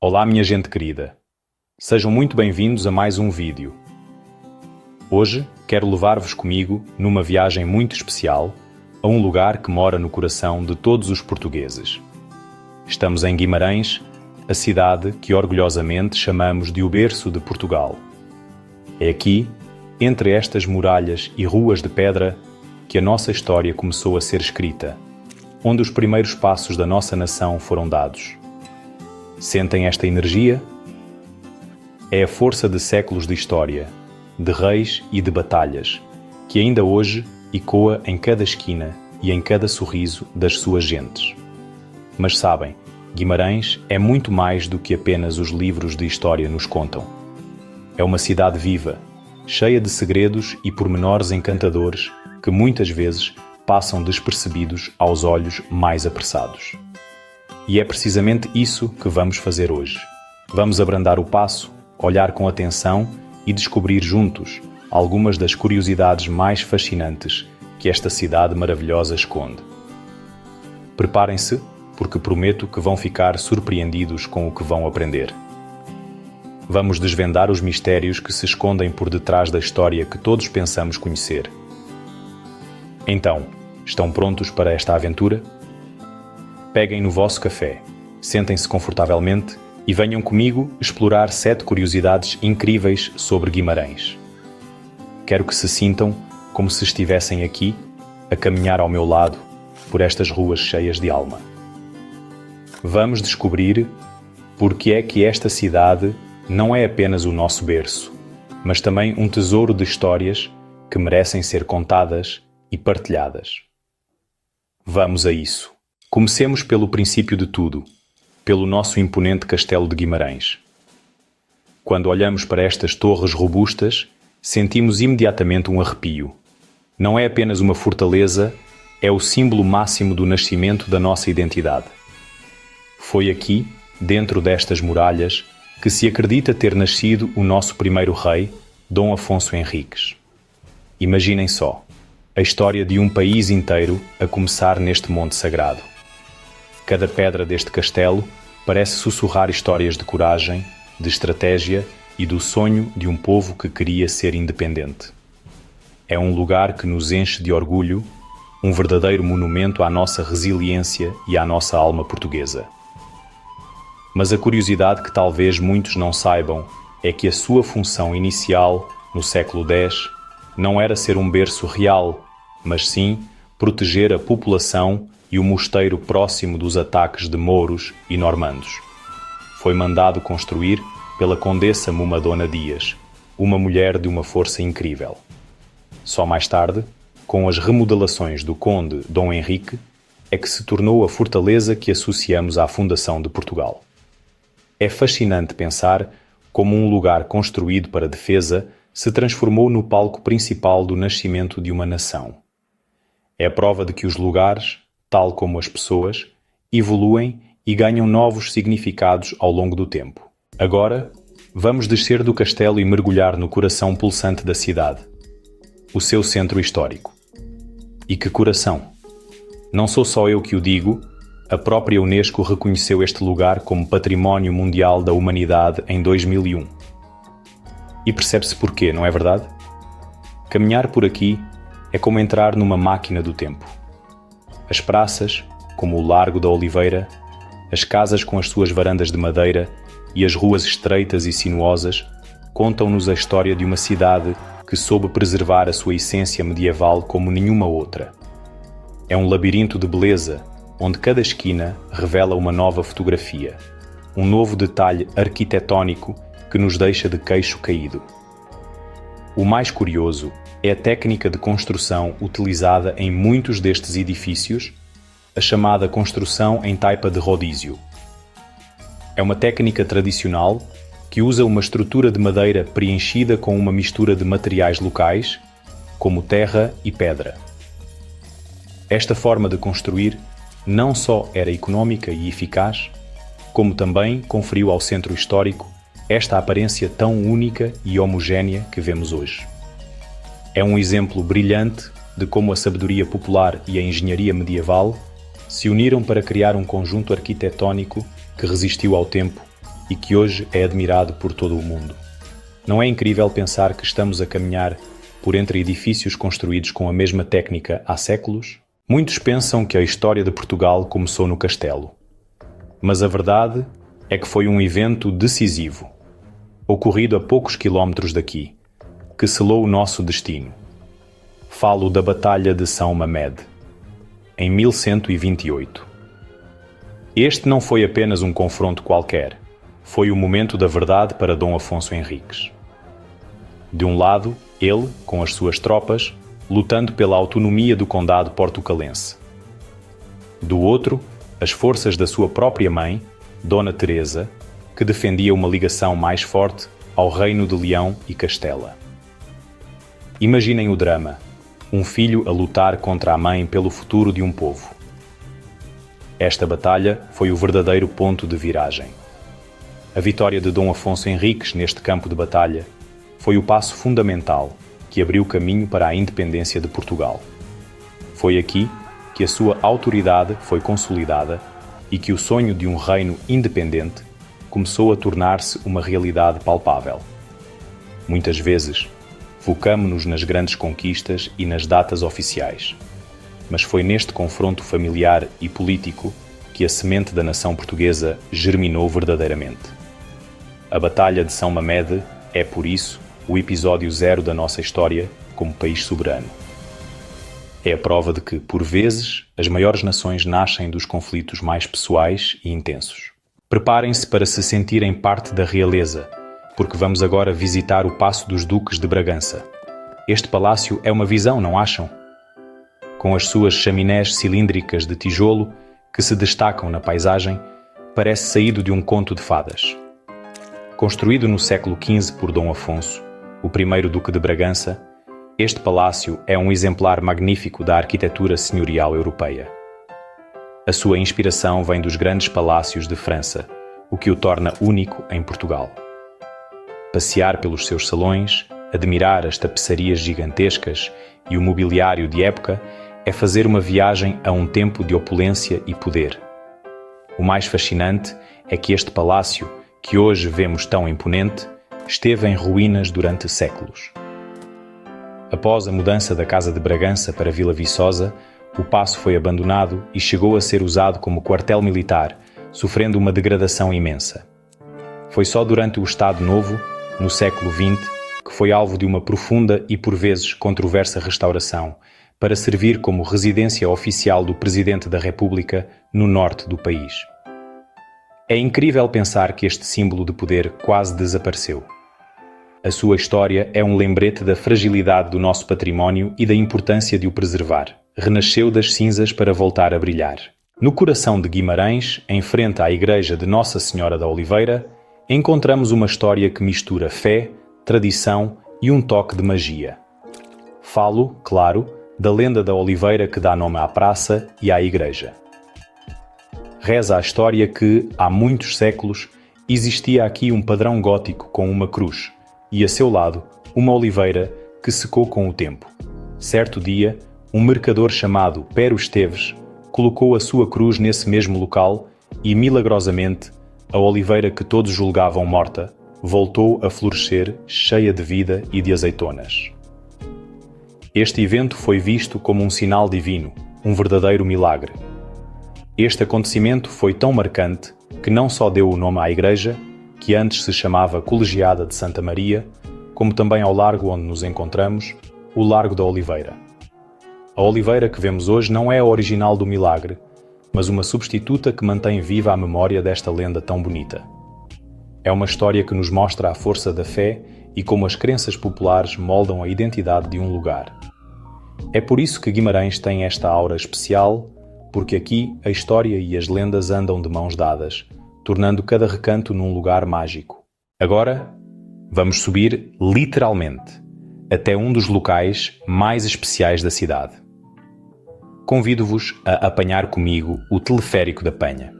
Olá minha gente querida, sejam muito bem-vindos a mais um vídeo. Hoje quero levar-vos comigo numa viagem muito especial a um lugar que mora no coração de todos os portugueses. Estamos em Guimarães, a cidade que orgulhosamente chamamos de o berço de Portugal. É aqui, entre estas muralhas e ruas de pedra, que a nossa história começou a ser escrita, onde os primeiros passos da nossa nação foram dados. Sentem esta energia? É a força de séculos de história, de reis e de batalhas, que ainda hoje ecoa em cada esquina e em cada sorriso das suas gentes. Mas sabem, Guimarães é muito mais do que apenas os livros de história nos contam. É uma cidade viva, cheia de segredos e pormenores encantadores que muitas vezes passam despercebidos aos olhos mais apressados. E é precisamente isso que vamos fazer hoje. Vamos abrandar o passo, olhar com atenção e descobrir juntos algumas das curiosidades mais fascinantes que esta cidade maravilhosa esconde. Preparem-se, porque prometo que vão ficar surpreendidos com o que vão aprender. Vamos desvendar os mistérios que se escondem por detrás da história que todos pensamos conhecer. Então, estão prontos para esta aventura? Peguem no vosso café, sentem-se confortavelmente e venham comigo explorar 7 curiosidades incríveis sobre Guimarães. Quero que se sintam como se estivessem aqui, a caminhar ao meu lado, por estas ruas cheias de alma. Vamos descobrir porque é que esta cidade não é apenas o nosso berço, mas também um tesouro de histórias que merecem ser contadas e partilhadas. Vamos a isso. Comecemos pelo princípio de tudo, pelo nosso imponente Castelo de Guimarães. Quando olhamos para estas torres robustas, sentimos imediatamente um arrepio. Não é apenas uma fortaleza, é o símbolo máximo do nascimento da nossa identidade. Foi aqui, dentro destas muralhas, que se acredita ter nascido o nosso primeiro rei, Dom Afonso Henriques. Imaginem só, a história de um país inteiro a começar neste monte sagrado. Cada pedra deste castelo parece sussurrar histórias de coragem, de estratégia e do sonho de um povo que queria ser independente. É um lugar que nos enche de orgulho, um verdadeiro monumento à nossa resiliência e à nossa alma portuguesa. Mas a curiosidade que talvez muitos não saibam é que a sua função inicial, no século X, não era ser um berço real, mas sim proteger a população e o mosteiro próximo dos ataques de mouros e normandos. Foi mandado construir pela Condessa Mumadona Dias, uma mulher de uma força incrível. Só mais tarde, com as remodelações do Conde Dom Henrique, é que se tornou a fortaleza que associamos à fundação de Portugal. É fascinante pensar como um lugar construído para defesa se transformou no palco principal do nascimento de uma nação. É a prova de que os lugares, tal como as pessoas, evoluem e ganham novos significados ao longo do tempo. Agora, vamos descer do castelo e mergulhar no coração pulsante da cidade, o seu centro histórico. E que coração! Não sou só eu que o digo, a própria Unesco reconheceu este lugar como Património Mundial da Humanidade em 2001. E percebe-se porquê, não é verdade? Caminhar por aqui é como entrar numa máquina do tempo. As praças, como o Largo da Oliveira, as casas com as suas varandas de madeira e as ruas estreitas e sinuosas contam-nos a história de uma cidade que soube preservar a sua essência medieval como nenhuma outra. É um labirinto de beleza, onde cada esquina revela uma nova fotografia, um novo detalhe arquitetónico que nos deixa de queixo caído. O mais curioso é a técnica de construção utilizada em muitos destes edifícios, a chamada construção em taipa de rodízio. É uma técnica tradicional que usa uma estrutura de madeira preenchida com uma mistura de materiais locais, como terra e pedra. Esta forma de construir não só era económica e eficaz, como também conferiu ao centro histórico esta aparência tão única e homogénea que vemos hoje. É um exemplo brilhante de como a sabedoria popular e a engenharia medieval se uniram para criar um conjunto arquitetónico que resistiu ao tempo e que hoje é admirado por todo o mundo. Não é incrível pensar que estamos a caminhar por entre edifícios construídos com a mesma técnica há séculos? Muitos pensam que a história de Portugal começou no castelo. Mas a verdade é que foi um evento decisivo, ocorrido a poucos quilómetros daqui, que selou o nosso destino. Falo da Batalha de São Mamed, em 1128. Este não foi apenas um confronto qualquer, foi o momento da verdade para Dom Afonso Henriques. De um lado, ele, com as suas tropas, lutando pela autonomia do condado portucalense. Do outro, as forças da sua própria mãe, Dona Teresa, que defendia uma ligação mais forte ao reino de Leão e Castela. Imaginem o drama, um filho a lutar contra a mãe pelo futuro de um povo. Esta batalha foi o verdadeiro ponto de viragem. A vitória de Dom Afonso Henriques neste campo de batalha foi o passo fundamental que abriu caminho para a independência de Portugal. Foi aqui que a sua autoridade foi consolidada e que o sonho de um reino independente começou a tornar-se uma realidade palpável. Muitas vezes, focamo-nos nas grandes conquistas e nas datas oficiais, mas foi neste confronto familiar e político que a semente da nação portuguesa germinou verdadeiramente. A Batalha de São Mamed é, por isso, o episódio zero da nossa história como país soberano. É a prova de que, por vezes, as maiores nações nascem dos conflitos mais pessoais e intensos. Preparem-se para se sentirem parte da realeza, porque vamos agora visitar o Paço dos Duques de Bragança. Este palácio é uma visão, não acham? Com as suas chaminés cilíndricas de tijolo que se destacam na paisagem, parece saído de um conto de fadas. Construído no século XV por Dom Afonso, o primeiro Duque de Bragança, este palácio é um exemplar magnífico da arquitetura senhorial europeia. A sua inspiração vem dos grandes palácios de França, o que o torna único em Portugal. Passear pelos seus salões, admirar as tapeçarias gigantescas e o mobiliário de época é fazer uma viagem a um tempo de opulência e poder. O mais fascinante é que este palácio, que hoje vemos tão imponente, esteve em ruínas durante séculos. Após a mudança da Casa de Bragança para Vila Viçosa, o paço foi abandonado e chegou a ser usado como quartel militar, sofrendo uma degradação imensa. Foi só durante o Estado Novo, no século XX, que foi alvo de uma profunda e por vezes controversa restauração, para servir como residência oficial do Presidente da República no norte do país. É incrível pensar que este símbolo de poder quase desapareceu. A sua história é um lembrete da fragilidade do nosso património e da importância de o preservar. Renasceu das cinzas para voltar a brilhar. No coração de Guimarães, em frente à igreja de Nossa Senhora da Oliveira, encontramos uma história que mistura fé, tradição e um toque de magia. Falo, claro, da lenda da Oliveira que dá nome à praça e à igreja. Reza a história que, há muitos séculos, existia aqui um padrão gótico com uma cruz e, a seu lado, uma oliveira que secou com o tempo. Certo dia, um mercador chamado Pero Esteves colocou a sua cruz nesse mesmo local e, milagrosamente, a oliveira que todos julgavam morta voltou a florescer cheia de vida e de azeitonas. Este evento foi visto como um sinal divino, um verdadeiro milagre. Este acontecimento foi tão marcante que não só deu o nome à igreja, que antes se chamava Colegiada de Santa Maria, como também ao largo onde nos encontramos, o Largo da Oliveira. A oliveira que vemos hoje não é a original do milagre, mas uma substituta que mantém viva a memória desta lenda tão bonita. É uma história que nos mostra a força da fé e como as crenças populares moldam a identidade de um lugar. É por isso que Guimarães tem esta aura especial, porque aqui a história e as lendas andam de mãos dadas, tornando cada recanto num lugar mágico. Agora, vamos subir literalmente até um dos locais mais especiais da cidade. Convido-vos a apanhar comigo o teleférico da Penha.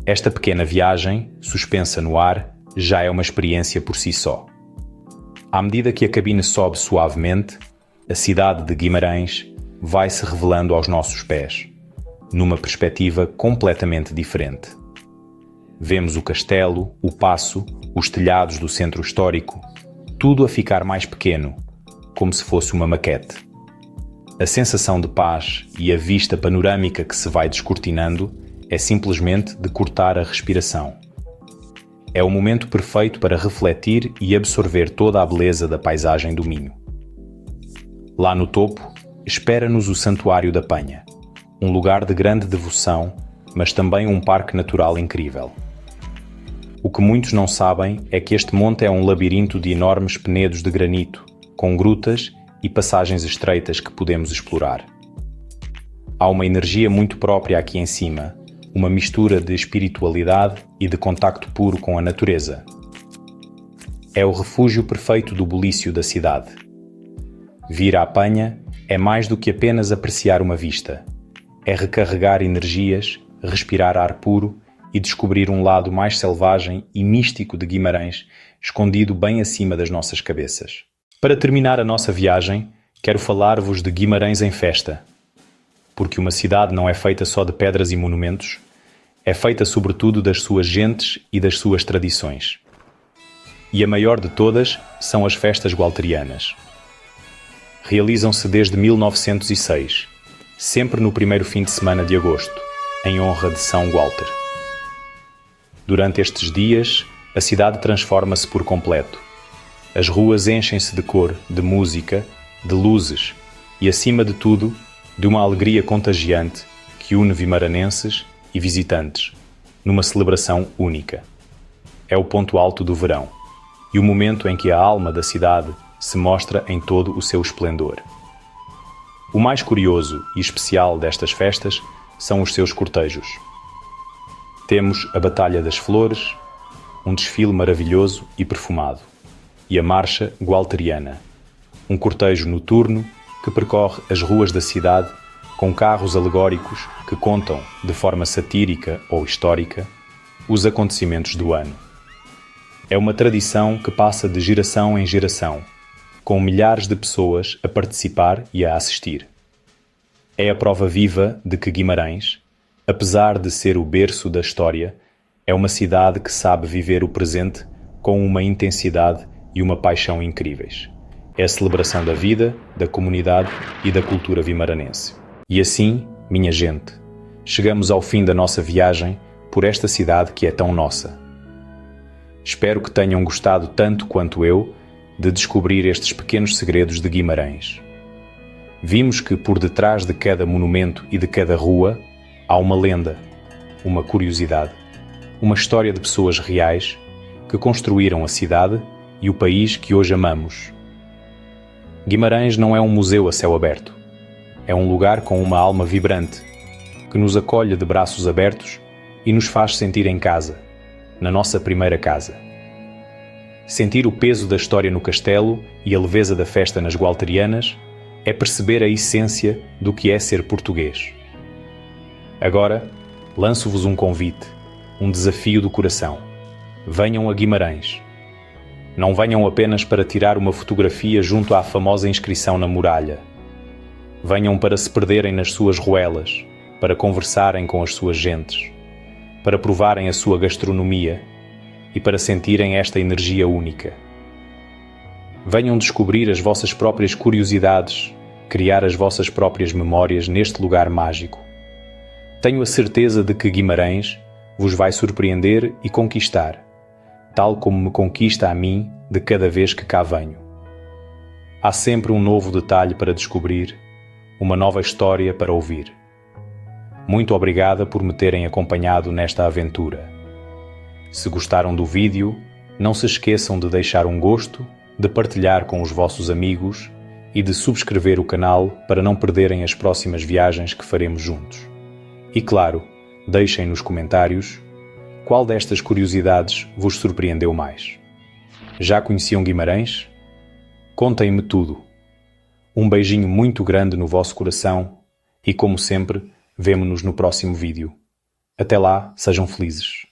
Esta pequena viagem, suspensa no ar, já é uma experiência por si só. À medida que a cabine sobe suavemente, a cidade de Guimarães vai se revelando aos nossos pés, numa perspectiva completamente diferente. Vemos o castelo, o paço, os telhados do centro histórico, tudo a ficar mais pequeno, como se fosse uma maquete. A sensação de paz e a vista panorâmica que se vai descortinando é simplesmente de cortar a respiração. É o momento perfeito para refletir e absorver toda a beleza da paisagem do Minho. Lá no topo, espera-nos o Santuário da Penha, um lugar de grande devoção, mas também um parque natural incrível. O que muitos não sabem é que este monte é um labirinto de enormes penedos de granito, com grutas e passagens estreitas que podemos explorar. Há uma energia muito própria aqui em cima, uma mistura de espiritualidade e de contacto puro com a natureza. É o refúgio perfeito do bulício da cidade. Vir à Penha é mais do que apenas apreciar uma vista. É recarregar energias, respirar ar puro e descobrir um lado mais selvagem e místico de Guimarães, escondido bem acima das nossas cabeças. Para terminar a nossa viagem, quero falar-vos de Guimarães em festa. Porque uma cidade não é feita só de pedras e monumentos, é feita sobretudo das suas gentes e das suas tradições. E a maior de todas são as festas gualterianas. Realizam-se desde 1906, sempre no primeiro fim de semana de agosto, em honra de São Gualter. Durante estes dias, a cidade transforma-se por completo. As ruas enchem-se de cor, de música, de luzes e, acima de tudo, de uma alegria contagiante que une vimaranenses e visitantes, numa celebração única. É o ponto alto do verão e o momento em que a alma da cidade se mostra em todo o seu esplendor. O mais curioso e especial destas festas são os seus cortejos. Temos a Batalha das Flores, um desfile maravilhoso e perfumado, e a Marcha Gualteriana, um cortejo noturno que percorre as ruas da cidade com carros alegóricos que contam, de forma satírica ou histórica, os acontecimentos do ano. É uma tradição que passa de geração em geração, com milhares de pessoas a participar e a assistir. É a prova viva de que Guimarães, apesar de ser o berço da história, é uma cidade que sabe viver o presente com uma intensidade e uma paixão incríveis. É a celebração da vida, da comunidade e da cultura vimaranense. E assim, minha gente, chegamos ao fim da nossa viagem por esta cidade que é tão nossa. Espero que tenham gostado tanto quanto eu de descobrir estes pequenos segredos de Guimarães. Vimos que por detrás de cada monumento e de cada rua há uma lenda, uma curiosidade, uma história de pessoas reais que construíram a cidade e o país que hoje amamos. Guimarães não é um museu a céu aberto. É um lugar com uma alma vibrante, que nos acolhe de braços abertos e nos faz sentir em casa, na nossa primeira casa. Sentir o peso da história no castelo e a leveza da festa nas gualterianas é perceber a essência do que é ser português. Agora, lanço-vos um convite, um desafio do coração. Venham a Guimarães. Não venham apenas para tirar uma fotografia junto à famosa inscrição na muralha. Venham para se perderem nas suas ruelas, para conversarem com as suas gentes, para provarem a sua gastronomia e para sentirem esta energia única. Venham descobrir as vossas próprias curiosidades, criar as vossas próprias memórias neste lugar mágico. Tenho a certeza de que Guimarães vos vai surpreender e conquistar, tal como me conquista a mim de cada vez que cá venho. Há sempre um novo detalhe para descobrir, uma nova história para ouvir. Muito obrigada por me terem acompanhado nesta aventura. Se gostaram do vídeo, não se esqueçam de deixar um gosto, de partilhar com os vossos amigos e de subscrever o canal para não perderem as próximas viagens que faremos juntos. E claro, deixem nos comentários qual destas curiosidades vos surpreendeu mais. Já conheciam Guimarães? Contem-me tudo. Um beijinho muito grande no vosso coração e, como sempre, vemo-nos no próximo vídeo. Até lá, sejam felizes.